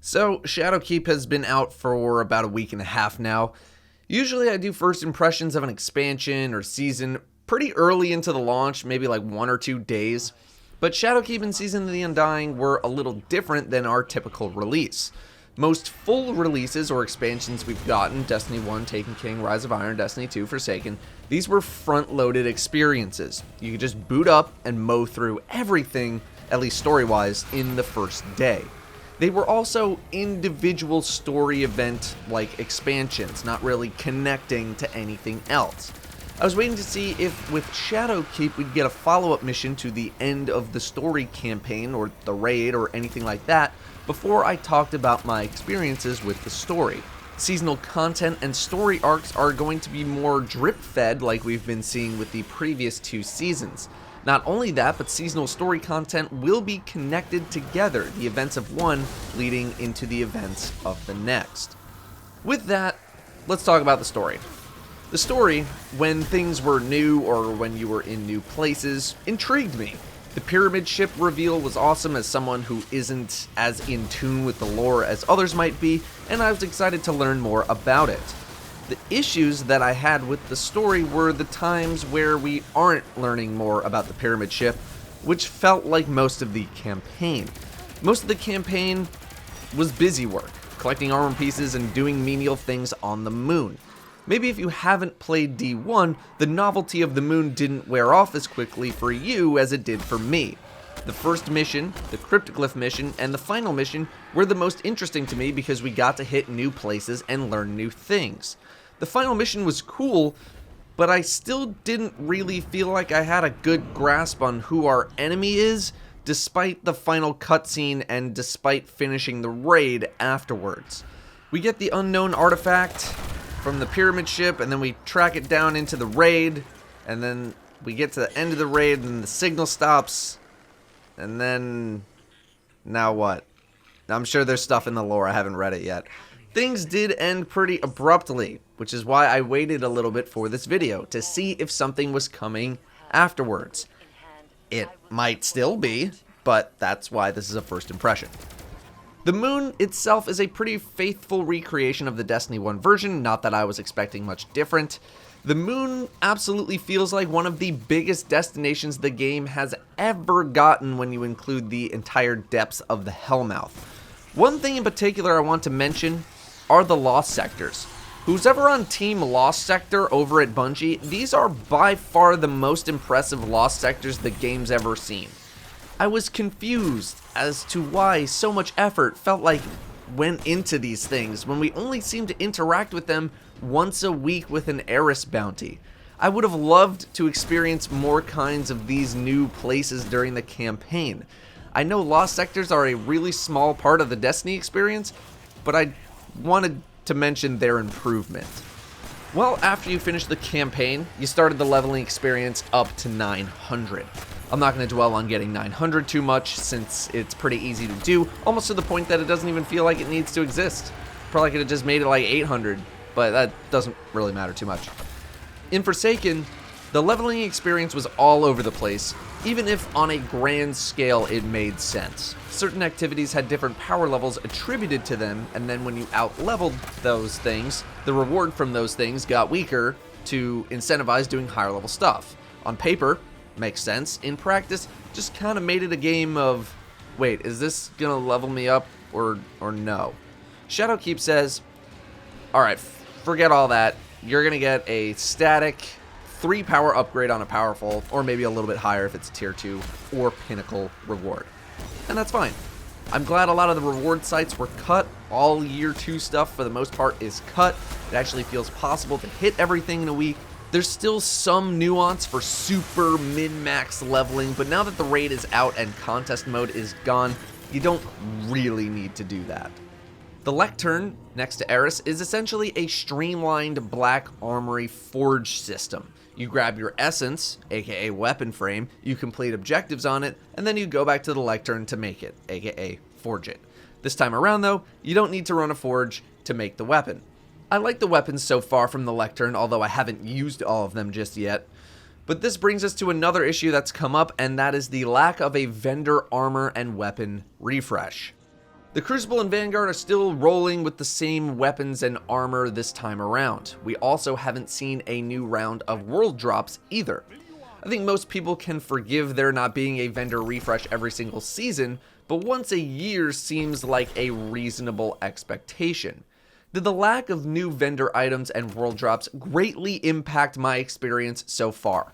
So, Shadowkeep has been out for about a week and a half now. Usually I do first impressions of an expansion or season pretty early into the launch, maybe like 1 or 2 days. But Shadowkeep and Season of the Undying were a little different than our typical release. Most full releases or expansions we've gotten, Destiny 1, Taken King, Rise of Iron, Destiny 2, Forsaken, these were front-loaded experiences. You could just boot up and mow through everything, at least story-wise, in the first day. They were also individual story event-like expansions, not really connecting to anything else. I was waiting to see if with Shadowkeep we'd get a follow-up mission to the end of the story campaign or the raid or anything like that before I talked about my experiences with the story. Seasonal content and story arcs are going to be more drip-fed like we've been seeing with the previous 2 seasons. Not only that, but seasonal story content will be connected together, the events of one leading into the events of the next. With that, let's talk about the story. The story, when things were new or when you were in new places, intrigued me. The pyramid ship reveal was awesome as someone who isn't as in tune with the lore as others might be, and I was excited to learn more about it. The issues that I had with the story were the times where we aren't learning more about the pyramid ship, which felt like most of the campaign. Most of the campaign was busy work, collecting armor pieces and doing menial things on the moon. Maybe if you haven't played D1, the novelty of the moon didn't wear off as quickly for you as it did for me. The first mission, the Cryptoglyph mission, and the final mission were the most interesting to me because we got to hit new places and learn new things. The final mission was cool, but I still didn't really feel like I had a good grasp on who our enemy is, despite the final cutscene and despite finishing the raid afterwards. We get the unknown artifact from the pyramid ship, and then we track it down into the raid, and then we get to the end of the raid, and the signal stops, and then now what? I'm sure there's stuff in the lore, I haven't read it yet. Things did end pretty abruptly, which is why I waited a little bit for this video, to see if something was coming afterwards. It might still be, but that's why this is a first impression. The moon itself is a pretty faithful recreation of the Destiny 1 version, not that I was expecting much different. The moon absolutely feels like one of the biggest destinations the game has ever gotten when you include the entire depths of the Hellmouth. One thing in particular I want to mention are the Lost Sectors. Who's ever on Team Lost Sector over at Bungie, these are by far the most impressive Lost Sectors the game's ever seen. I was confused as to why so much effort felt like went into these things when we only seem to interact with them once a week with an Eris bounty. I would have loved to experience more kinds of these new places during the campaign. I know Lost Sectors are a really small part of the Destiny experience, but I wanted to mention their improvement. Well, after you finished the campaign, you started the leveling experience up to 900. I'm not going to dwell on getting 900 too much since it's pretty easy to do, almost to the point that it doesn't even feel like it needs to exist. Probably could have just made it like 800, but that doesn't really matter too much. In Forsaken, the leveling experience was all over the place, even if on a grand scale it made sense. Certain activities had different power levels attributed to them, and then when you out-leveled those things, the reward from those things got weaker to incentivize doing higher level stuff. On paper, makes sense. In practice, just kind of made it a game of, wait, is this gonna level me up or no? Shadowkeep says, alright, forget all that. You're gonna get a static 3 power upgrade on a powerful, or maybe a little bit higher if it's tier 2 or pinnacle reward. And that's fine. I'm glad a lot of the reward sites were cut. All year 2 stuff for the most part is cut. It actually feels possible to hit everything in a week. There's still some nuance for super min-max leveling, but now that the raid is out and contest mode is gone, you don't really need to do that. The lectern, next to Eris, is essentially a streamlined black armory forge system. You grab your essence, aka weapon frame, you complete objectives on it, and then you go back to the lectern to make it, aka forge it. This time around though, you don't need to run a forge to make the weapon. I like the weapons so far from the lectern, although I haven't used all of them just yet. But this brings us to another issue that's come up, and that is the lack of a vendor armor and weapon refresh. The Crucible and Vanguard are still rolling with the same weapons and armor this time around. We also haven't seen a new round of world drops either. I think most people can forgive there not being a vendor refresh every single season, but once a year seems like a reasonable expectation. Did the lack of new vendor items and world drops greatly impact my experience so far?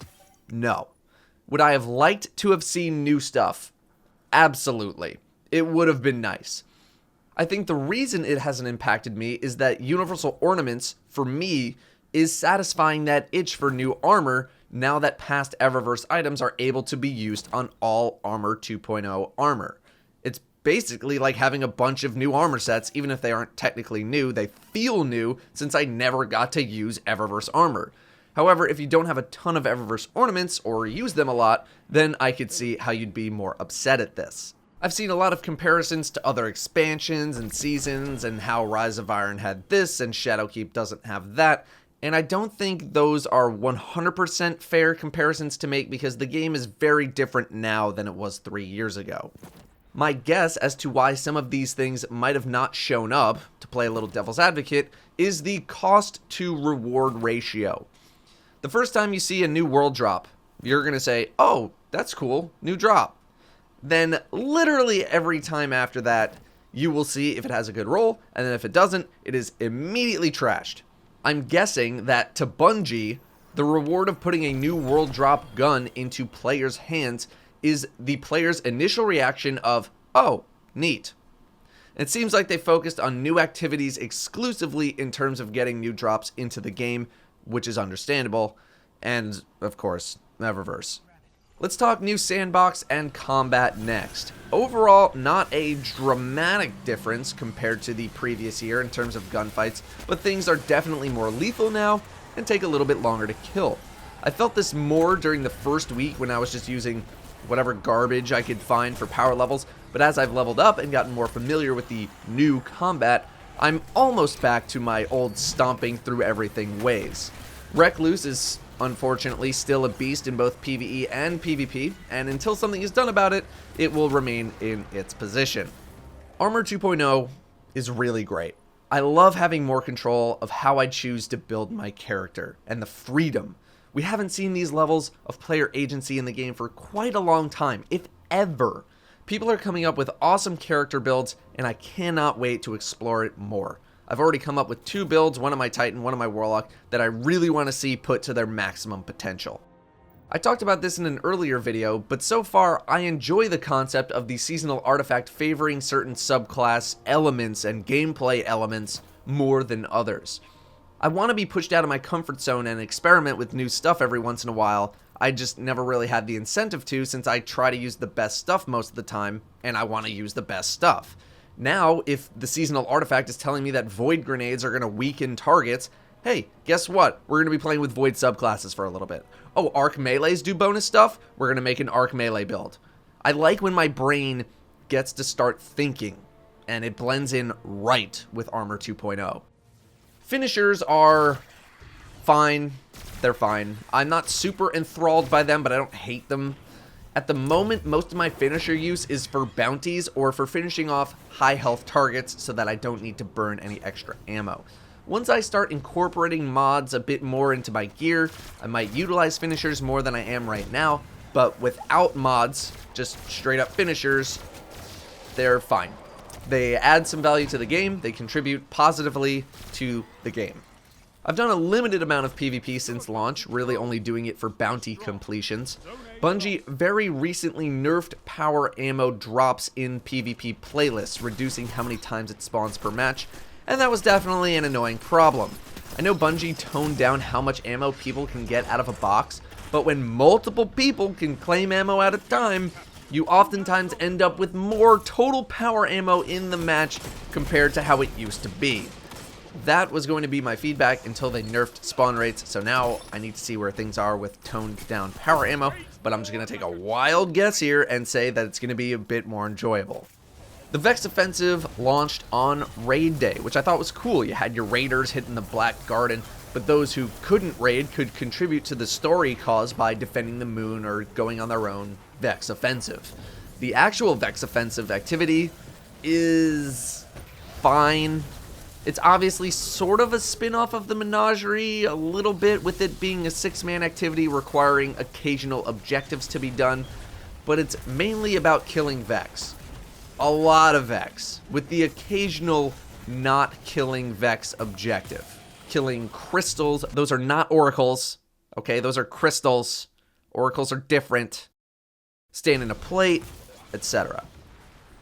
No. Would I have liked to have seen new stuff? Absolutely. It would have been nice. I think the reason it hasn't impacted me is that Universal Ornaments, for me, is satisfying that itch for new armor now that past Eververse items are able to be used on all Armor 2.0 armor. It's basically like having a bunch of new armor sets, even if they aren't technically new, they feel new since I never got to use Eververse armor. However, if you don't have a ton of Eververse ornaments or use them a lot, then I could see how you'd be more upset at this. I've seen a lot of comparisons to other expansions and seasons and how Rise of Iron had this and Shadowkeep doesn't have that, and I don't think those are 100% fair comparisons to make because the game is very different now than it was 3 years ago. My guess as to why some of these things might have not shown up, to play a little devil's advocate, is the cost to reward ratio. The first time you see a new world drop, you're going to say, oh, that's cool, new drop. Then literally every time after that, you will see if it has a good roll, and then if it doesn't, it is immediately trashed. I'm guessing that to Bungie, the reward of putting a new world drop gun into players' hands is the player's initial reaction of, oh, neat. It seems like they focused on new activities exclusively in terms of getting new drops into the game, which is understandable, and, of course, Eververse. Let's talk new sandbox and combat next. Overall, not a dramatic difference compared to the previous year in terms of gunfights, but things are definitely more lethal now and take a little bit longer to kill. I felt this more during the first week when I was just using whatever garbage I could find for power levels, but as I've leveled up and gotten more familiar with the new combat, I'm almost back to my old stomping through everything ways. Recluse is unfortunately still a beast in both PvE and PvP, and until something is done about it, it will remain in its position. Armor 2.0 is really great. I love having more control of how I choose to build my character, and the freedom. We haven't seen these levels of player agency in the game for quite a long time, if ever. People are coming up with awesome character builds, and I cannot wait to explore it more. I've already come up with 2 builds, one of my Titan, one of my Warlock, that I really want to see put to their maximum potential. I talked about this in an earlier video, but so far I enjoy the concept of the seasonal artifact favoring certain subclass elements and gameplay elements more than others. I want to be pushed out of my comfort zone and experiment with new stuff every once in a while. I just never really had the incentive to since I try to use the best stuff most of the time, and I want to use the best stuff. Now, if the seasonal artifact is telling me that void grenades are going to weaken targets, hey, guess what? We're going to be playing with void subclasses for a little bit. Oh, arc melees do bonus stuff? We're going to make an arc melee build. I like when my brain gets to start thinking, and it blends in right with Armor 2.0. Finishers are fine. They're fine. I'm not super enthralled by them, but I don't hate them. At the moment, most of my finisher use is for bounties or for finishing off high health targets so that I don't need to burn any extra ammo. Once I start incorporating mods a bit more into my gear, I might utilize finishers more than I am right now, but without mods, just straight up finishers, they're fine. They add some value to the game, they contribute positively to the game. I've done a limited amount of PvP since launch, really only doing it for bounty completions. Bungie very recently nerfed power ammo drops in PvP playlists, reducing how many times it spawns per match, and that was definitely an annoying problem. I know Bungie toned down how much ammo people can get out of a box, but when multiple people can claim ammo at a time, you oftentimes end up with more total power ammo in the match compared to how it used to be. That was going to be my feedback until they nerfed spawn rates, so now I need to see where things are with toned down power ammo, but I'm just going to take a wild guess here and say that it's going to be a bit more enjoyable. The Vex Offensive launched on Raid Day, which I thought was cool. You had your raiders hitting the Black Garden, but those who couldn't raid could contribute to the story caused by defending the moon or going on their own Vex Offensive. The actual Vex Offensive activity is fine. It's obviously sort of a spin-off of the Menagerie, a little bit, with it being a 6-man activity requiring occasional objectives to be done, but it's mainly about killing Vex. A lot of Vex, with the occasional not killing Vex objective. Killing crystals, those are not oracles, okay, those are crystals. Oracles are different. Staying in a plate, etc.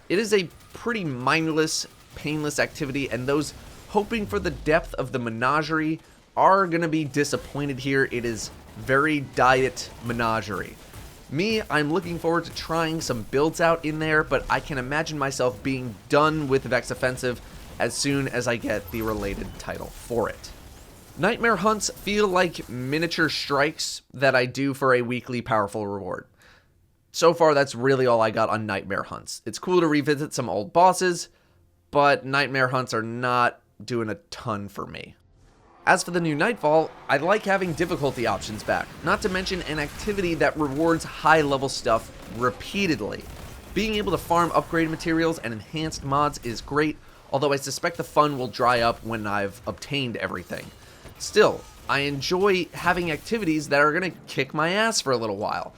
It is a pretty mindless, painless activity, and those hoping for the depth of the Menagerie are going to be disappointed here. It is very diet Menagerie. Me, I'm looking forward to trying some builds out in there, but I can imagine myself being done with Vex Offensive as soon as I get the related title for it. Nightmare hunts feel like miniature strikes that I do for a weekly powerful reward. So far, that's really all I got on Nightmare hunts. It's cool to revisit some old bosses, but Nightmare hunts are not doing a ton for me. As for the new Nightfall, I like having difficulty options back, not to mention an activity that rewards high-level stuff repeatedly. Being able to farm upgrade materials and enhanced mods is great, although I suspect the fun will dry up when I've obtained everything. Still, I enjoy having activities that are going to kick my ass for a little while.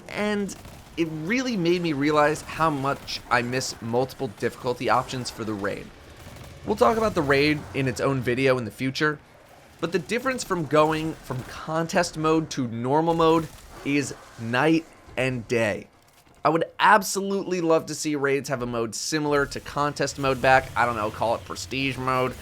And it really made me realize how much I miss multiple difficulty options for the raid. We'll talk about the raid in its own video in the future, but the difference from going from contest mode to normal mode is night and day. I would absolutely love to see raids have a mode similar to contest mode back. I don't know, call it prestige mode.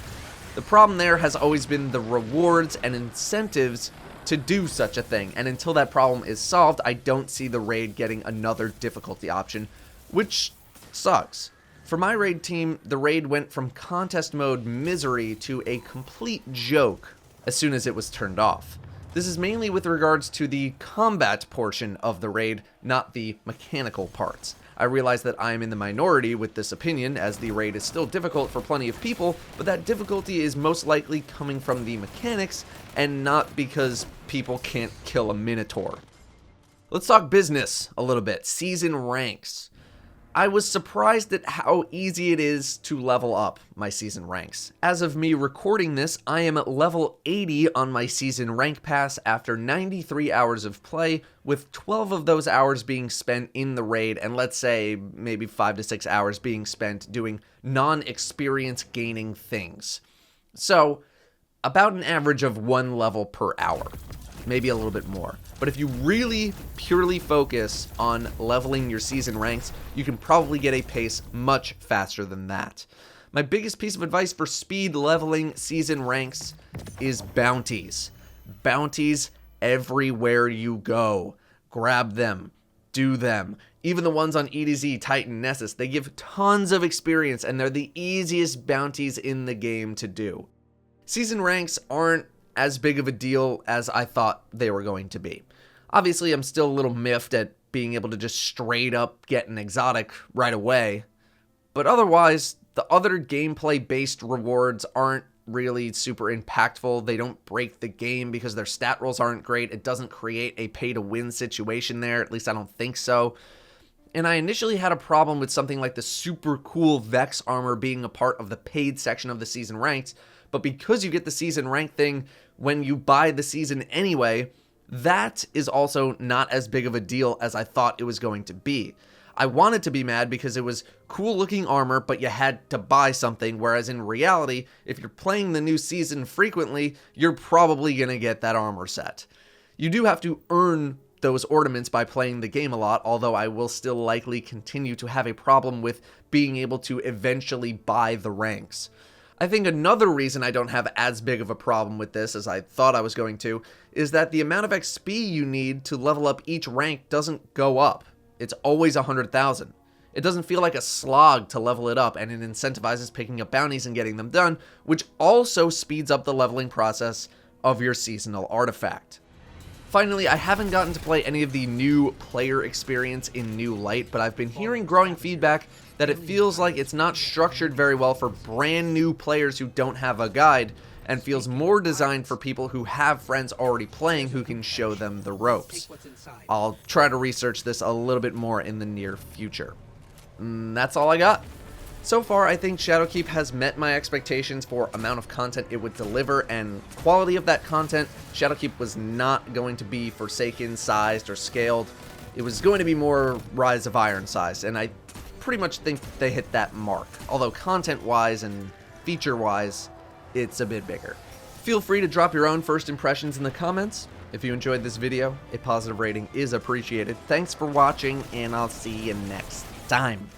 The problem there has always been the rewards and incentives to do such a thing, and until that problem is solved, I don't see the raid getting another difficulty option, which sucks. For my raid team, the raid went from contest mode misery to a complete joke as soon as it was turned off. This is mainly with regards to the combat portion of the raid, not the mechanical parts. I realize that I am in the minority with this opinion, as the raid is still difficult for plenty of people, but that difficulty is most likely coming from the mechanics and not because people can't kill a Minotaur. Let's talk business a little bit. Season ranks. I was surprised at how easy it is to level up my season ranks. As of me recording this, I am at level 80 on my season rank pass after 93 hours of play, with 12 of those hours being spent in the raid, and let's say maybe 5 to 6 hours being spent doing non-experience gaining things. So, about an average of 1 level per hour. Maybe a little bit more. But if you really purely focus on leveling your season ranks, you can probably get a pace much faster than that. My biggest piece of advice for speed leveling season ranks is bounties. Bounties everywhere you go. Grab them. Do them. Even the ones on EDZ, Titan, Nessus, they give tons of experience, and they're the easiest bounties in the game to do. Season ranks aren't as big of a deal as I thought they were going to be. Obviously, I'm still a little miffed at being able to just straight up get an exotic right away, but otherwise, the other gameplay-based rewards aren't really super impactful. They don't break the game because their stat rolls aren't great. It doesn't create a pay-to-win situation there, at least I don't think so. And I initially had a problem with something like the super cool Vex armor being a part of the paid section of the season ranks, but because you get the season rank thing when you buy the season anyway, that is also not as big of a deal as I thought it was going to be. I wanted to be mad because it was cool looking armor, but you had to buy something, whereas in reality, if you're playing the new season frequently, you're probably going to get that armor set. You do have to earn those ornaments by playing the game a lot, although I will still likely continue to have a problem with being able to eventually buy the ranks. I think another reason I don't have as big of a problem with this as I thought I was going to is that the amount of XP you need to level up each rank doesn't go up. It's always 100,000. It doesn't feel like a slog to level it up, and it incentivizes picking up bounties and getting them done, which also speeds up the leveling process of your seasonal artifact. Finally, I haven't gotten to play any of the new player experience in New Light, but I've been hearing growing feedback that it feels like it's not structured very well for brand new players who don't have a guide, and feels more designed for people who have friends already playing who can show them the ropes. I'll try to research this a little bit more in the near future. That's all I got. So far, I think Shadowkeep has met my expectations for amount of content it would deliver and quality of that content. Shadowkeep was not going to be Forsaken sized or scaled. It was going to be more Rise of Iron sized, and I pretty much think they hit that mark. Although content-wise and feature-wise, it's a bit bigger. Feel free to drop your own first impressions in the comments. If you enjoyed this video, a positive rating is appreciated. Thanks for watching, and I'll see you next time.